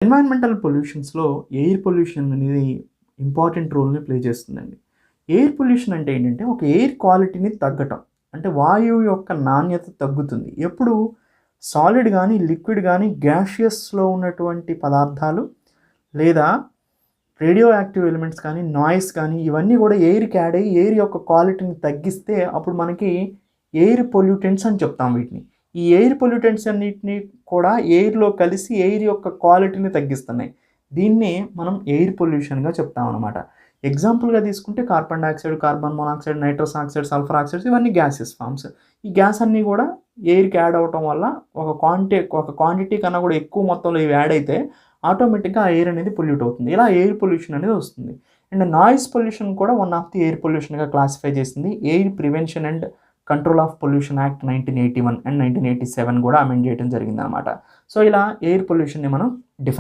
Environmental పొల్యూషన్స్‌లో air pollution అనేది important రోల్‌ని play చేస్తుందండి. Air pollution అంటే ఏంటంటే, ఒక ఎయిర్ క్వాలిటీని తగ్గటం. అంటే వాయువు యొక్క నాణ్యత తగ్గుతుంది. ఎప్పుడు సాలిడ్ గానీ, లిక్విడ్ గానీ, గ్యాషియస్‌లో ఉన్నటువంటి పదార్థాలు లేదా రేడియో యాక్టివ్ ఎలిమెంట్స్ కానీ, నాయిస్ కానీ ఇవన్నీ కూడా ఎయిర్‌కి యాడ్ అయ్యి ఎయిర్ యొక్క క్వాలిటీని తగ్గిస్తే అప్పుడు మనకి ఎయిర్ పొల్యూటెంట్స్ అని చెప్తాం వీటిని. ఈ ఎయిర్ పొల్యూటెంట్స్ అన్నిటిని కూడా ఎయిర్‌లో కలిసి ఎయిర్ యొక్క క్వాలిటీని తగ్గిస్తున్నాయి. దీన్నే మనం ఎయిర్ పొల్యూషన్‌గా చెప్తామనమాట. ఎగ్జాంపుల్‌గా తీసుకుంటే carbon dioxide, carbon monoxide, nitrous oxide, sulphur oxides ఇవన్నీ గ్యాసెస్ ఫార్మ్స్. ఈ గ్యాస్ అన్నీ కూడా ఎయిర్‌కి యాడ్ అవ్వటం వల్ల ఒక క్వాంటిటీ కన్నా కూడా ఎక్కువ మొత్తంలో ఇవి యాడ్ అయితే ఆటోమేటిక్‌గా ఆ ఎయిర్ అనేది పొల్యూట్ అవుతుంది. ఇలా ఎయిర్ పొల్యూషన్ అనేది వస్తుంది. అండ్ నాయిస్ పొల్యూషన్ కూడా వన్ ఆఫ్ ది ఎయిర్ పొల్యూషన్‌గా క్లాసిఫై చేసింది. Air prevention and control of pollution act 1981 and 1987 కూడా అమెండ్ చేయడం జరిగిందనమాట. సో ఇలా ఎయిర్ పొల్యూషన్‌ని మనం డిఫైన్